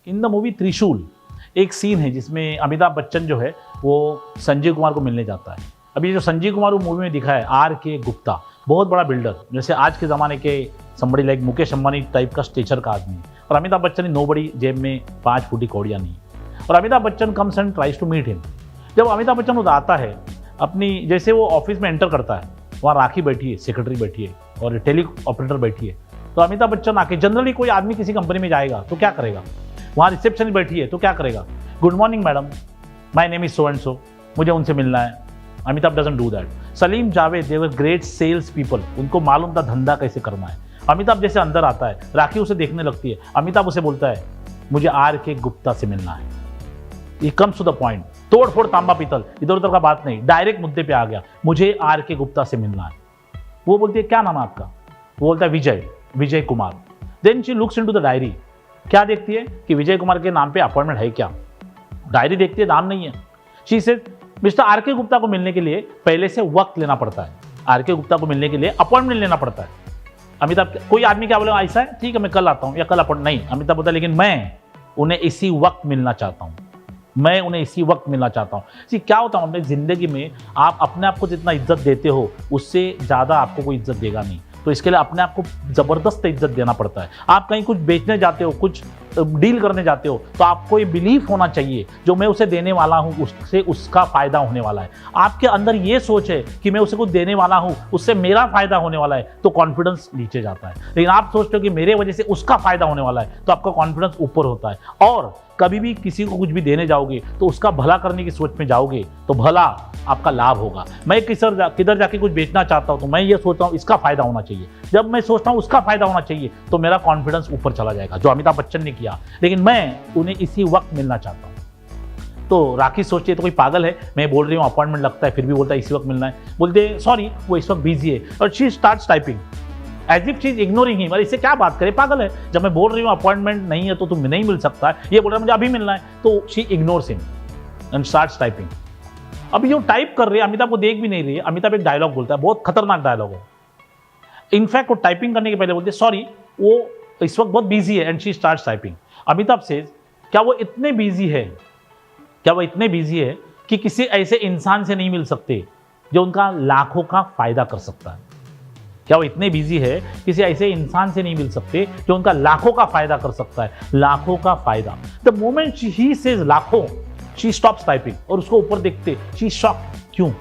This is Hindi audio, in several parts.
इन द मूवी त्रिशूल एक सीन है जिसमें अमिताभ बच्चन जो है वो संजीव कुमार को मिलने जाता है। अभी जो संजीव कुमार वो मूवी में दिखा है आर के गुप्ता, बहुत बड़ा बिल्डर, जैसे आज के ज़माने के समबड़ी लाइक मुकेश अंबानी टाइप का स्टेचर का आदमी, और अमिताभ बच्चन ने नोबड़ी, जेब में 5 फूटी कौड़ियाँ नहीं। और Amitabh Bachchan comes and tries to meet him. जब अमिताभ बच्चन उधर आता है अपनी, जैसे वो ऑफिस में एंटर करता है, वहाँ राखी बैठी है, सेक्रेटरी बैठी है और टेली ऑपरेटर बैठी है। तो अमिताभ बच्चन आके, जनरली कोई आदमी किसी कंपनी में जाएगा तो क्या करेगा, वहाँ रिसेप्शन बैठी है तो क्या करेगा, good morning madam, my name is so and so, मुझे उनसे मिलना है। Amitabh doesn't do that. Salim Javed, they were great sales people, उनको मालूम था धंधा कैसे करना है। अमिताभ जैसे अंदर आता है, राखी उसे देखने लगती है, अमिताभ उसे बोलता है मुझे आर के गुप्ता से मिलना है। ये कम्स टू द पॉइंट, तोड़ फोड़ तांबा पीतल, इधर उधर का बात नहीं, डायरेक्ट मुद्दे पे आ गया, मुझे आर के गुप्ता से मिलना है। वो बोलती है क्या नाम है आपका, वो बोलता है Vijay Kumar. Then she looks into the diary, क्या देखती है कि विजय कुमार के नाम पे अपॉइंटमेंट है क्या, डायरी देखती है, नाम नहीं है। शी सेड मिस्टर आर के गुप्ता को मिलने के लिए पहले से वक्त लेना पड़ता है, आर के गुप्ता को मिलने के लिए अपॉइंटमेंट लेना पड़ता है। अमिताभ, कोई आदमी क्या बोलेगा, ऐसा है ठीक है मैं कल आता हूँ या कल अपॉइंट, नहीं, अमिताभ बोलता है लेकिन मैं उन्हें इसी वक्त मिलना चाहता हूँ, मैं उन्हें इसी वक्त मिलना चाहता हूँ। जी क्या होता है अपनी ज़िंदगी में, आप अपने आप को जितना इज्जत देते हो उससे ज़्यादा आपको कोई इज्जत देगा नहीं, तो इसके लिए अपने आप को ज़बरदस्त इज्जत देना पड़ता है। आप कहीं कुछ बेचने जाते हो, कुछ डील करने जाते हो, तो आपको ये बिलीफ होना चाहिए जो मैं उसे देने वाला हूँ उससे उसका फ़ायदा होने वाला है। आपके अंदर ये सोच है कि मैं उसे कुछ देने वाला हूँ, उससे मेरा फ़ायदा होने वाला है, तो कॉन्फिडेंस नीचे जाता है। लेकिन आप सोचते हो कि मेरे वजह से उसका फ़ायदा होने वाला है, तो आपका कॉन्फिडेंस ऊपर होता है। और कभी भी किसी को कुछ भी देने जाओगे तो उसका भला करने की सोच में जाओगे तो भला आपका लाभ होगा। मैं किधर जाके कुछ बेचना चाहता हूँ तो मैं ये सोचता हूँ इसका फायदा होना चाहिए, जब मैं सोचता हूँ उसका फायदा होना चाहिए तो मेरा कॉन्फिडेंस ऊपर चला जाएगा, जो अमिताभ बच्चन ने किया। लेकिन मैं उन्हें इसी वक्त मिलना चाहता हूँ। तो राखी सोचती है तो कोई पागल है, मैं बोल रही हूँ अपॉइंटमेंट लगता है फिर भी बोलता है इसी वक्त मिलना है, बोलते सॉरी वो इस वक्त बिजी है, और she starts typing as if she is ignoring him. इससे क्या बात करे, पागल है, जब मैं बोल रही हूँ अपॉइंटमेंट नहीं है तो तुम नहीं मिल सकता है, ये बोल रहा है मुझे अभी मिलना है, तो she ignores him and starts typing. अभी जो टाइप कर रही है अमिताभ को देख भी नहीं रही है। अमिताभ एक डायलॉग बोलता है, बहुत खतरनाक डायलॉग है। इनफैक्ट वो टाइपिंग करने के पहले बोलते सॉरी वो इस वक्त बहुत बिजी है, and she starts typing. Amitabh से क्या वो इतने बिजी है, क्या वो इतने बिजी है कि किसी ऐसे इंसान से नहीं मिल सकते जो उनका लाखों का फायदा कर सकता है? क्या वो इतने बिजी है किसी ऐसे इंसान से नहीं मिल सकते जो उनका लाखों का फायदा कर सकता है? लाखों का फायदा। द मोमेंट ही सेज लाखों, शी स्टॉप्स टाइपिंग और उसको ऊपर देखते शी शॉक। क्यों?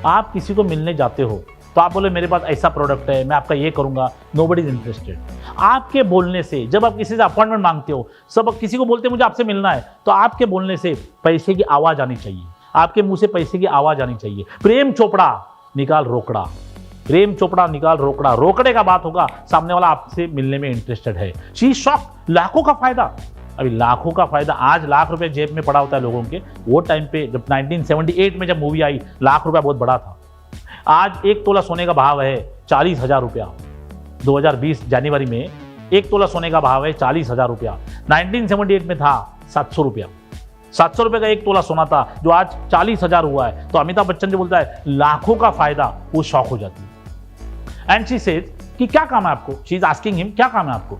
आप किसी को मिलने जाते हो तो आप बोले मेरे पास ऐसा प्रोडक्ट है, मैं आपका ये करूंगा, नोबडी इज इंटरेस्टेड। आपके बोलने से, जब आप किसी से अपॉइंटमेंट मांगते हो, सब किसी को बोलते हैं मुझे आपसे मिलना है, तो आपके बोलने से पैसे की आवाज आनी चाहिए, आपके मुंह से पैसे की आवाज आनी चाहिए। प्रेम चोपड़ा निकाल रोकड़ा, प्रेम चोपड़ा निकाल रोकड़ा, रोकड़े का बात होगा, सामने वाला आपसे मिलने में इंटरेस्टेड है। शी शॉक, लाखों का फायदा। अभी लाखों का फायदा, आज लाख रुपए जेब में पड़ा होता है लोगों के, वो टाइम पे जब 1978 में जब मूवी आई, लाख रुपया बहुत बड़ा था। आज 1 तोला सोने का भाव है 40,000 रुपया। 2020 जनवरी में 1 तोला सोने का भाव है 40,000 रुपया। 1978 में था 700 रुपया। 700 रुपये का 1 तोला सोना था, जो आज 40,000 हुआ है। तो अमिताभ बच्चन जो बोलता है लाखों का फायदा, वो शॉक हो जाती है। एंड शी सेज कि क्या काम है आपको, शी इज आस्किंग हिम क्या काम है आपको।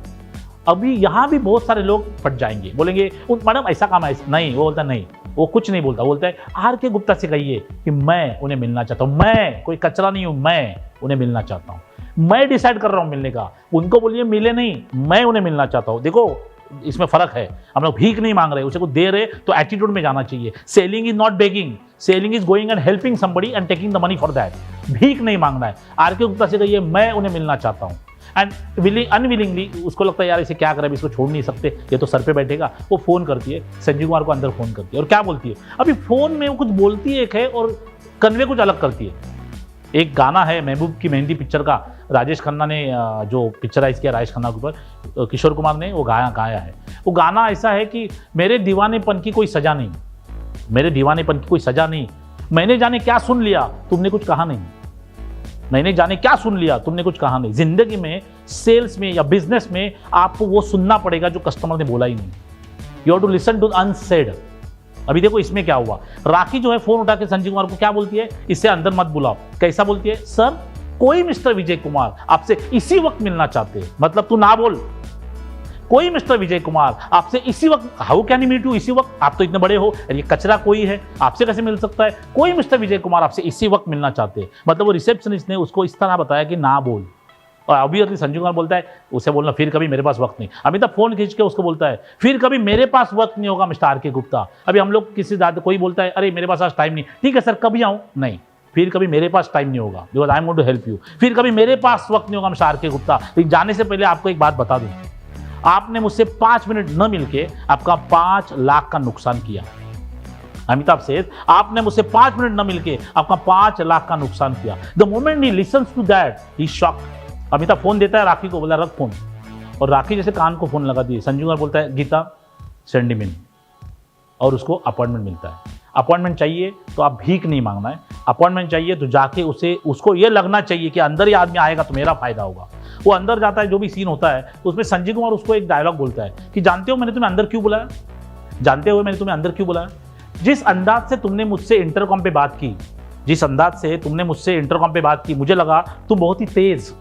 अभी यहाँ भी बहुत सारे लोग फट जाएंगे, बोलेंगे मैडम ऐसा काम है, नहीं। वो बोलता नहीं, वो कुछ नहीं बोलता, बोलता है आर के गुप्ता से कहिए कि मैं उन्हें मिलना चाहता हूँ, मैं कोई कचरा नहीं हूँ, मैं उन्हें मिलना चाहता हूँ, मैं डिसाइड कर रहा हूँ मिलने का। उनको बोलिए मिले नहीं, मैं उन्हें मिलना चाहता हूँ। देखो इसमें फर्क है, हम लोग भीख नहीं मांग रहे, उसे कुछ दे रहे तो एटीट्यूड में जाना चाहिए। Selling is not begging, selling is going and helping somebody and taking the money for that. भीख नहीं मांगना है। आर के गुप्ता से कहिए मैं उन्हें मिलना चाहता हूँ। एंड अनविलिंगली उसको लगता है यार इसे क्या करें, इसको छोड़ नहीं सकते, ये तो सर पे बैठेगा। वो फोन करती है, संजीव कुमार को अंदर फोन करती है, और क्या बोलती है, अभी फोन में वो कुछ बोलती है एक है और कन्वे कुछ अलग करती है। एक गाना है महबूब की मेहंदी पिक्चर का, राजेश खन्ना ने जो पिक्चराइज किया राजेश खन्ना के ऊपर, किशोर कुमार ने वो गाया है। वो गाना ऐसा है कि मेरे दीवानेपन की कोई सजा नहीं, मेरे दीवानेपन की कोई सजा नहीं, मैंने जाने क्या सुन लिया तुमने कुछ कहा नहीं, मैंने जाने क्या सुन लिया तुमने कुछ कहा नहीं। जिंदगी में, सेल्स में या बिजनेस में आपको वो सुनना पड़ेगा जो कस्टमर ने बोला ही नहीं। You have to listen to unsaid. अभी देखो इसमें क्या हुआ, राखी जो है फोन उठा के संजीव कुमार को क्या बोलती है, इससे अंदर मत बुलाओ। कैसा बोलती है, सर कोई मिस्टर विजय कुमार आपसे इसी वक्त मिलना चाहते हैं, मतलब तू ना बोल, कोई मिस्टर विजय कुमार आपसे इसी वक्त, how can he meet you इसी वक्त, आप तो इतने बड़े हो, ये कचरा कोई है, आपसे कैसे मिल सकता है? कोई मिस्टर विजय कुमार आपसे इसी वक्त मिलना चाहते हैं। मतलब वो रिसेप्शनिस्ट ने उसको इस तरह बताया कि ना बोल। और ऑब्वियसली संजीव कुमार बोलता है, उसे बोलना फिर कभी मेरे पास वक्त नहीं। अमिताभ फोन खींच के उसको बोलता है, फिर कभी मेरे पास वक्त नहीं होगा मिस्टर आर के गुप्ता। अभी हम लोग किसी ज्यादा, कोई बोलता है अरे मेरे पास आज टाइम नहीं, ठीक है सर कभी आऊँ, नहीं, फिर कभी मेरे पास टाइम नहीं होगा, because I am going to help you. फिर कभी मेरे पास वक्त नहीं होगा मिस्टर आर के गुप्ता। लेकिन जाने से पहले आपको एक बात बता दूं, आपने मुझसे 5 मिनट न मिलके आपका 5 लाख का नुकसान किया। अमिताभ सेठ, आपने मुझसे 5 मिनट न मिलके आपका 5 लाख का नुकसान किया। The moment he listens to that he shocked. Amitabh phone देता है राखी को, बोला रख फोन, और राखी जैसे कान को फोन लगा दिए। संजीव कुमार बोलता है गीता सेंड हिम इन, और उसको अपॉइंटमेंट मिलता है। अपॉइंटमेंट चाहिए तो आप भीख नहीं मांगना है, अपॉइंटमेंट चाहिए तो जाके उसको ये लगना चाहिए कि अंदर ही आदमी आएगा तो मेरा फायदा होगा। वो अंदर जाता है, जो भी सीन होता है उसमें संजीव कुमार उसको एक डायलॉग बोलता है कि जानते हो मैंने तुम्हें अंदर क्यों बुलाया, जानते हो मैंने तुम्हें अंदर क्यों बुलाया? जिस अंदाज से तुमने मुझसे इंटरकॉम पे बात की, जिस अंदाज से तुमने मुझसे इंटरकॉम पे बात की, मुझे लगा तुम बहुत ही तेज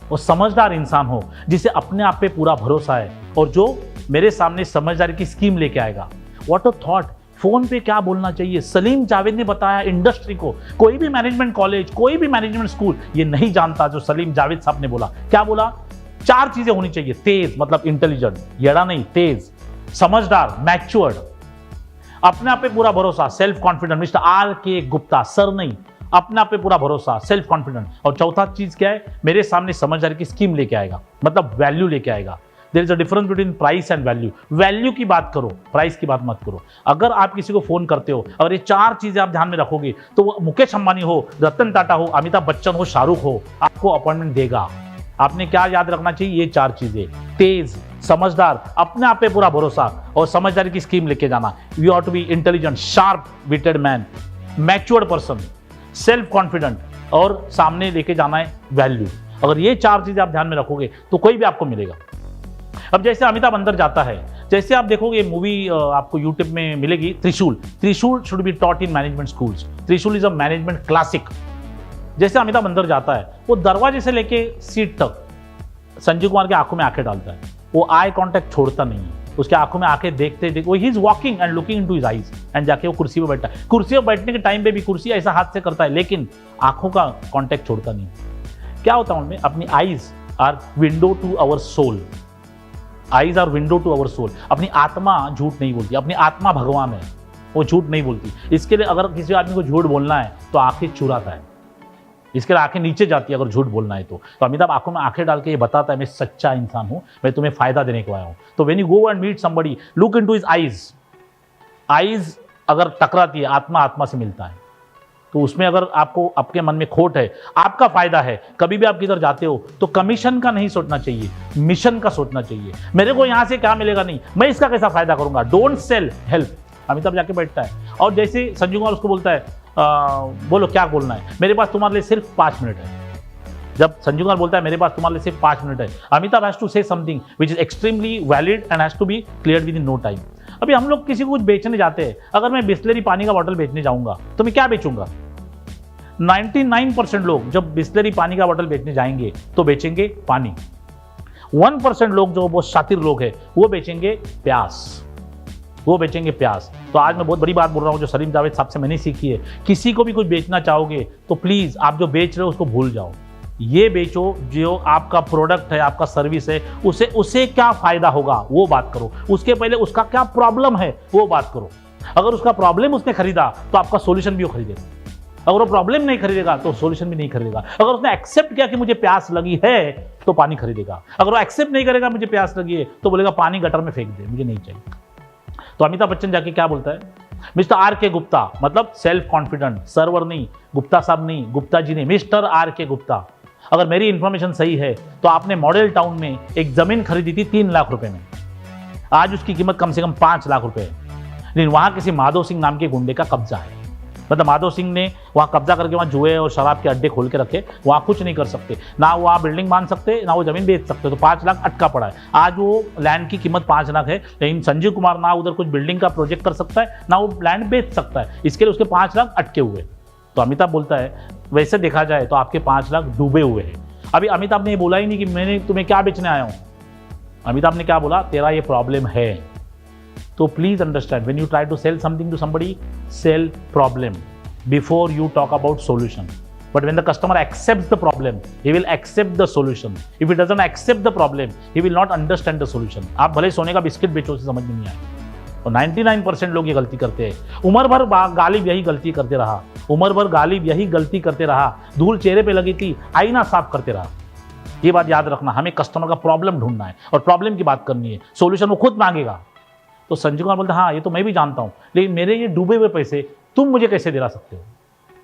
और समझदार इंसान हो, जिसे अपने आप पे पूरा भरोसा है, और जो मेरे सामने समझदारी की स्कीम लेके आएगा। What a thought. फोन पे क्या बोलना चाहिए? सलीम जावेद ने बताया इंडस्ट्री को। कोई भी मैनेजमेंट कॉलेज, कोई भी मैनेजमेंट स्कूल ये नहीं जानता जो सलीम जावेद साहब ने बोला। क्या बोला? 4 चीजें होनी चाहिए। तेज मतलब इंटेलिजेंट, येड़ा नहीं, तेज, समझदार, मैच्योर्ड, अपने आप पे पूरा भरोसा, सेल्फ कॉन्फिडेंट। मिस्टर आर के गुप्ता, सर नहीं, अपने आप पे पूरा भरोसा, सेल्फ कॉन्फिडेंट। और चौथा चीज क्या है? मेरे सामने समझदारी की स्कीम लेके आएगा, मतलब वैल्यू लेके आएगा। There is a difference between price and value. Value की बात करो, प्राइस की बात मत करो। अगर आप किसी को फोन करते हो, अगर ये 4 चीजें आप ध्यान में रखोगे, तो वो मुकेश अंबानी हो, रतन टाटा हो, अमिताभ बच्चन हो, शाहरुख हो, आपको अपॉइंटमेंट देगा। आपने क्या याद रखना चाहिए? ये 4 चीजें, तेज, समझदार, अपने आप पे पूरा भरोसा, और समझदारी की स्कीम लेके जाना। You have to be intelligent, sharp witted man, matured person, self confident, और सामने लेके जाना है वैल्यू। अगर ये 4 चीजें आप ध्यान में रखोगे तो कोई भी आपको मिलेगा। अब जैसे अमिताभ अंदर जाता है, जैसे आप देखोगे मूवी आपको यूट्यूब में मिलेगी, त्रिशूल। त्रिशूल should be taught in management schools. त्रिशूल इज अ मैनेजमेंट क्लासिक। जैसे अमिताभ अंदर जाता है, वो दरवाजे से लेके सीट तक संजीव कुमार की आंखों में आंखें डालता है। वो आई कांटेक्ट छोड़ता नहीं है, उसके आंखों में आंखें देखते देखते, वो he is walking and looking into his eyes, and जाके वो कुर्सी पे बैठता है। कुर्सी पे बैठने के टाइम पे भी कुर्सी ऐसा हाथ से करता है, लेकिन आंखों का कांटेक्ट छोड़ता नहीं। क्या होता है उनमें? अपनी eyes are window to our soul. Eyes are window to our soul. अपनी आत्मा झूठ नहीं बोलती, अपनी आत्मा भगवान है, वो झूठ नहीं बोलती। इसके लिए अगर किसी आदमी को झूठ बोलना है तो आंखें चुराता है, इसके लिए आंखें नीचे जाती है अगर झूठ बोलना है तो अमिताभ आंखों में आंखें डाल के ये बताता है मैं सच्चा इंसान हूं, मैं तुम्हें फायदा देने को आया हूं। तो when you go and meet somebody, look into his eyes. Eyes अगर टकराती है, आत्मा आत्मा से मिलता है, तो उसमें अगर आपको आपके मन में खोट है, आपका फायदा है, कभी भी आप किधर जाते हो तो कमीशन का नहीं सोचना चाहिए, मिशन का सोचना चाहिए। मेरे को यहां से क्या मिलेगा नहीं, मैं इसका कैसा फायदा करूंगा। Don't sell, help. अमिताभ जाके बैठता है, और जैसे संजीव कुमार उसको बोलता है बोलो क्या बोलना है, मेरे पास तुम्हारे लिए सिर्फ 5 मिनट है। जब संजीव कुमार बोलता है मेरे पास तुम्हारे लिए सिर्फ 5 मिनट है, Amitabh has to say something which is extremely valid and has to be clear within no time. अभी हम लोग किसी को कुछ बेचने जाते हैं, अगर मैं बिस्लरी पानी का बॉटल बेचने जाऊंगा तो मैं क्या बेचूंगा? 99% लोग जब बिस्लरी पानी का बॉटल बेचने जाएंगे तो बेचेंगे पानी। 1% लोग जो बहुत शातिर लोग हैं वो बेचेंगे प्यास, वो बेचेंगे प्यास। तो आज मैं बहुत बड़ी बात बोल रहा हूँ जो सलीम जावेद साहब से मैंने सीखी है। किसी को भी कुछ बेचना चाहोगे तो प्लीज आप जो बेच रहे हो उसको भूल जाओ, ये बेचो जो आपका प्रोडक्ट है, आपका सर्विस है, उसे क्या फायदा होगा वो बात करो। उसके पहले उसका क्या प्रॉब्लम है वो बात करो। अगर उसका प्रॉब्लम उसने खरीदा तो आपका सोल्यूशन भी वो खरीदेगा। अगर वो प्रॉब्लम नहीं खरीदेगा तो सोल्यूशन भी नहीं खरीदेगा। अगर उसने एक्सेप्ट किया कि मुझे प्यास लगी है तो पानी खरीदेगा। अगर वो एक्सेप्ट नहीं करेगा मुझे प्यास लगी है तो बोलेगा पानी गटर में फेंक दे, मुझे नहीं चाहिए। तो अमिताभ बच्चन जाके क्या बोलता है? मिस्टर आर के गुप्ता, मतलब सेल्फ कॉन्फिडेंट, सर्वर नहीं, गुप्ता साहब नहीं, गुप्ता जी नहीं, मिस्टर आर के गुप्ता। अगर मेरी इंफॉर्मेशन सही है तो आपने मॉडल टाउन में एक जमीन खरीदी थी 3 लाख रुपए में, आज उसकी कीमत कम से कम 5 लाख रुपए है। लेकिन वहां किसी माधव सिंह नाम के गुंडे का कब्जा है। मतलब माधव सिंह ने वहाँ कब्जा करके वहाँ जुए और शराब के अड्डे खोल के रखे, वहाँ कुछ नहीं कर सकते, ना वहाँ बिल्डिंग बांध सकते, ना वो जमीन बेच सकते। तो 5 लाख अटका पड़ा है। आज वो लैंड की कीमत 5 लाख है, लेकिन संजीव कुमार ना उधर कुछ बिल्डिंग का प्रोजेक्ट कर सकता है, ना वो लैंड बेच सकता है, इसके लिए उसके 5 लाख अटके हुए। तो अमिताभ बोलता है वैसे देखा जाए तो आपके 5 लाख डूबे हुए हैं। अभी अमिताभ ने ये बोला ही नहीं कि मैंने तुम्हें क्या बेचने आया हूँ। अमिताभ ने क्या बोला, तेरा ये प्रॉब्लम है, तो please understand, when you try to sell something to somebody, sell problem before you talk about solution. But when the customer accepts the problem, he will accept the solution. If he doesn't accept the problem, he will not understand the solution. आप भले सोने का बिस्किट बेचो, उसे समझ में नहीं आए. और 99% लोग ये गलती करते हैं. उम्र भर गालिब यही गलती करते रहा, उम्र भर गालिब यही गलती करते रहा, धूल चेहरे पे लगी थी, आईना साफ करते रहा. ये बात याद रखना, हमें कस्टमर का प्रॉब्लम ढूंढना है और प्रॉब्लम की बात करनी है, सॉल्यूशन वो खुद मांगेगा. तो संजय कुमार बोलते हाँ ये तो मैं भी जानता हूँ, लेकिन मेरे ये डूबे हुए पैसे तुम मुझे कैसे दिला सकते हो.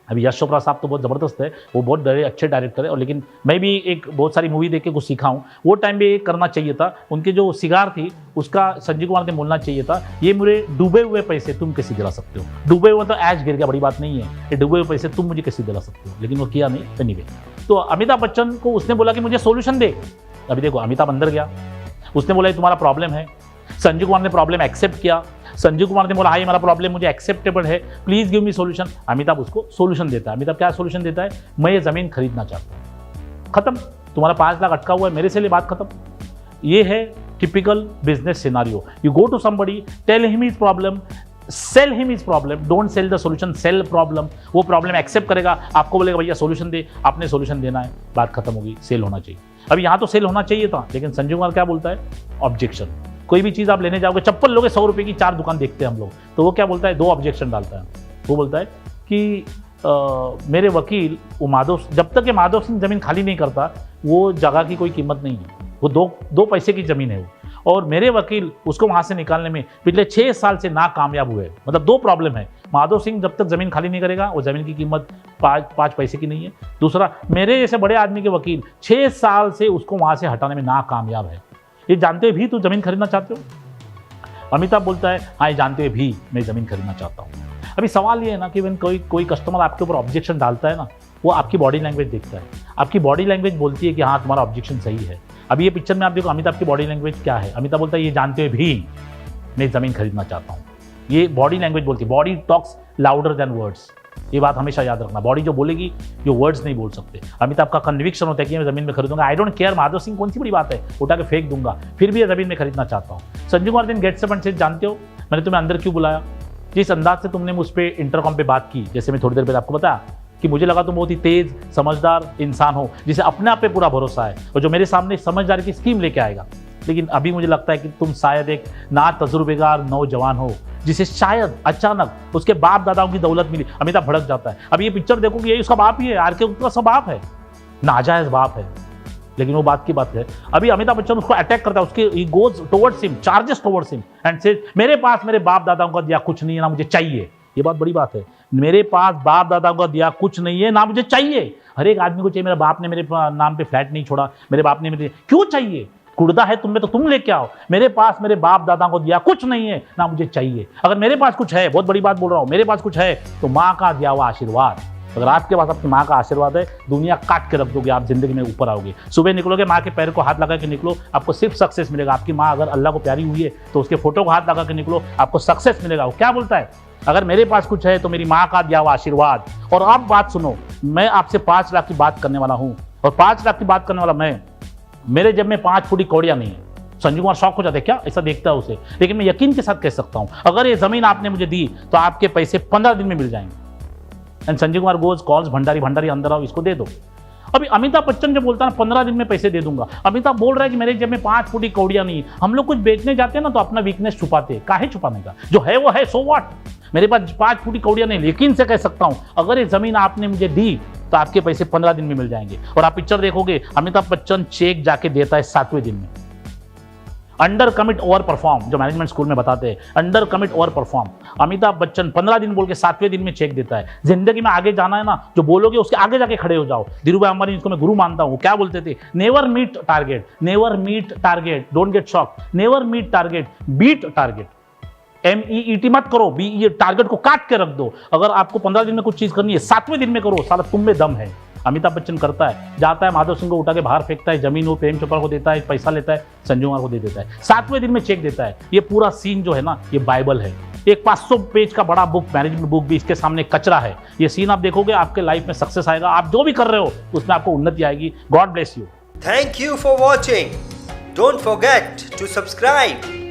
अभी यश चोपड़ा साहब तो बहुत ज़बरदस्त है, वो बहुत बड़े अच्छे डायरेक्टर है, और लेकिन मैं भी एक बहुत सारी मूवी देख के कुछ सीखा हूँ. वो टाइम पे करना चाहिए था, उनके जो सिगार थी उसका संजय कुमार ने बोलना चाहिए था, ये मेरे डूबे हुए पैसे तुम कैसे दिला सकते हो. डूबे हुए तो ऐश गिर गया, बड़ी बात नहीं है, ये डूबे हुए पैसे तुम मुझे कैसे दिला सकते हो, लेकिन वो किया नहीं. एनीवे, तो अमिताभ बच्चन को उसने बोला कि मुझे सोल्यूशन दे. अभी देखो अमिताभ अंदर गया, उसने बोला ये तुम्हारा प्रॉब्लम है. संजय कुमार ने प्रॉब्लम एक्सेप्ट किया. संजय कुमार ने बोला हाँ ये हमारा प्रॉब्लम मुझे एक्सेप्टेबल है, please give me solution. Amitabh उसको सॉल्यूशन देता है. अमिताभ क्या सॉल्यूशन देता है, मैं ये जमीन खरीदना चाहता हूँ, खत्म, तुम्हारा 5 लाख अटका हुआ है मेरे से ले, बात खत्म. ये है typical business scenario. You go to somebody, tell him his problem, sell him his problem, don't sell the solution, sell problem. वो प्रॉब्लम एक्सेप्ट करेगा, आपको बोलेगा भैया सॉल्यूशन दे, आपने सॉल्यूशन देना है, बात खत्म होगी, सेल होना चाहिए. अभी यहाँ तो सेल होना चाहिए था, लेकिन संजय कुमार क्या बोलता है, ऑब्जेक्शन. कोई भी चीज़ आप लेने जाओगे, चप्पल लोगे 100 रुपये की, 4 दुकान देखते हैं हम लोग, तो वो क्या बोलता है, 2 ऑब्जेक्शन डालता है. वो बोलता है कि मेरे वकील वो माधव, जब तक ये माधव सिंह ज़मीन खाली नहीं करता वो जगह की कोई कीमत नहीं है, वो दो पैसे की ज़मीन है वो, और मेरे वकील उसको वहाँ से निकालने में पिछले 6 साल से नाकामयाब हुए. मतलब 2 प्रॉब्लम है, माधव सिंह जब तक ज़मीन खाली नहीं करेगा वो ज़मीन की कीमत 5 पैसे की नहीं है. दूसरा, मेरे जैसे बड़े आदमी के वकील 6 साल से उसको वहाँ से हटाने में नाकामयाब है. ये जानते हुए भी तू ज़मीन खरीदना चाहते हो. अमिताभ बोलता है हाँ ये जानते हुए भी मैं ज़मीन खरीदना चाहता हूँ. अभी सवाल ये है ना कि when कोई कस्टमर आपके ऊपर ऑब्जेक्शन डालता है ना, वो आपकी बॉडी लैंग्वेज देखता है. आपकी बॉडी लैंग्वेज बोलती है कि हाँ तुम्हारा ऑब्जेक्शन सही है. अभी ये पिक्चर में आप देखो अमिताभ की बॉडी लैंग्वेज क्या है. अमिताभ बोलता है ये जानते हुए भी मैं ज़मीन खरीदना चाहता हूँ. ये बॉडी लैंग्वेज बोलती है, body talks louder than words. ये बात हमेशा याद रखना, बॉडी जो बोलेगी जो वर्ड्स नहीं बोल सकते. अमिताभ का कन्विक्शन होता है कि मैं ज़मीन में खरीदूंगा, I don't care Madhav Singh कौन सी बड़ी बात है, उठा के फेंक दूंगा, फिर भी ये ज़मीन में खरीदना चाहता हूँ. संजय कुमार दिन गेट्स अप एंड सेज जानते हो मैंने तुम्हें अंदर क्यों बुलाया, जिस अंदाज से तुमने मुझ पर इंटरकॉम पे बात की, जैसे मैं थोड़ी देर पहले आपको बताया कि मुझे लगा तुम बहुत ही तेज समझदार इंसान हो जिसे अपने आप पे पूरा भरोसा है और जो मेरे सामने समझदारी की स्कीम लेके आएगा. लेकिन अभी मुझे लगता है कि तुम शायद एक ना तजुर्बेकार नौजवान हो जिसे शायद अचानक उसके बाप दादाओं की दौलत मिली. अमिताभ भड़क जाता है. अभी ये पिक्चर देखो कि यही उसका बाप ही है, आर के गुप्ता का बाप है, नाजायज बाप है, लेकिन वो बात की बात है. अभी अमिताभ बच्चन उसको अटैक करता है, उसके he goes towards him, charges towards him and says मेरे पास मेरे बाप दादाओं का दिया कुछ नहीं है ना मुझे चाहिए. ये बात बड़ी बात है, मेरे पास बाप दादाओं का दिया कुछ नहीं है ना मुझे चाहिए. हर एक आदमी को चाहिए, मेरे बाप ने मेरे नाम पे फ्लैट नहीं छोड़ा, मेरे बाप ने मेरे क्यों चाहिए, कुर्दा है तुम्हें तो तुम लेके आओ. मेरे पास मेरे बाप दादा को दिया कुछ नहीं है ना मुझे चाहिए. अगर मेरे पास कुछ है, बहुत बड़ी बात बोल रहा हूँ, मेरे पास कुछ है तो माँ का दिया हुआ आशीर्वाद. अगर आपके पास आपकी माँ का आशीर्वाद है, दुनिया काट के रख दोगे, आप जिंदगी में ऊपर आओगे. सुबह निकलोगे माँ के पैर को हाथ लगा के निकलो, आपको सिर्फ सक्सेस मिलेगा. आपकी माँ अगर अल्लाह को प्यारी हुई है तो उसके फोटो को हाथ लगा के निकलो, आपको सक्सेस मिलेगा. वो क्या बोलता है, अगर मेरे पास कुछ है तो मेरी माँ का दिया हुआ आशीर्वाद. और आप बात सुनो, मैं आपसे 5 लाख की बात करने वाला हूँ, और 5 लाख की बात करने वाला मैं, मेरे जेब में 5 फुटी कौड़ियाँ नहीं है. संजय कुमार शौक हो जाते क्या, ऐसा देखता है उसे, लेकिन मैं यकीन के साथ कह सकता हूँ अगर ये जमीन आपने मुझे दी तो आपके पैसे 15 दिन में मिल जाएंगे. And Sanjay Kumar goes calls Bhandari अंदर आओ, इसको दे दो. अभी अमिताभ बच्चन जो बोलता है ना 15 दिन में पैसे दे दूंगा, अमिताभ बोल रहा है कि मेरे जेब में 5 फुटी कौड़ियाँ नहीं. हम लोग कुछ बेचने जाते हैं ना तो अपना वीकनेस छुपाते हैं, काहे छुपाने का, जो है वो है, सो व्हाट. मेरे पास 5 फुटी कौड़ियाँ नहीं, लेकिन से कह सकता हूँ अगर ये जमीन आपने मुझे दी तो आपके पैसे 15 दिन में मिल जाएंगे. और आप पिक्चर देखोगे अमिताभ बच्चन चेक जाके देता है 7वें दिन में. अंडर कमिट ओवर परफॉर्म, जो मैनेजमेंट स्कूल में बताते हैं, under commit over perform. Amitabh Bachchan 15 दिन बोल के 7वें दिन में चेक देता है. जिंदगी में आगे जाना है ना, जो बोलोगे उसके आगे जाके खड़े हो जाओ. धीरूभाई अंबानी, जिसको मैं गुरु मानता हूँ, क्या बोलते थे, never meet target, never meet target, don't get shock, never meet target, beat target. MEET मत करो, ये टारगेट को काट के रख दो. अगर आपको 15 दिन में कुछ चीज करनी है 7वें दिन में करो, साला तुम में दम है. अमिताभ बच्चन करता है, जाता है माधव सिंह को उठा के बाहर फेंकता है, जमीन वो प्रेम चोपड़ा को देता है, पैसा लेता है, संजय कुमार को दे देता है, 7वें दिन में चेक देता है. ये पूरा सीन जो है ना, ये बाइबल है. एक 500 पेज का बड़ा बुक, मैनेजमेंट बुक भी इसके सामने कचरा है. ये सीन आप देखोगे, आपके लाइफ में सक्सेस आएगा. आप जो भी कर रहे हो उसमें आपको उन्नति आएगी. God bless you. Thank you for watching. Don't forget to subscribe.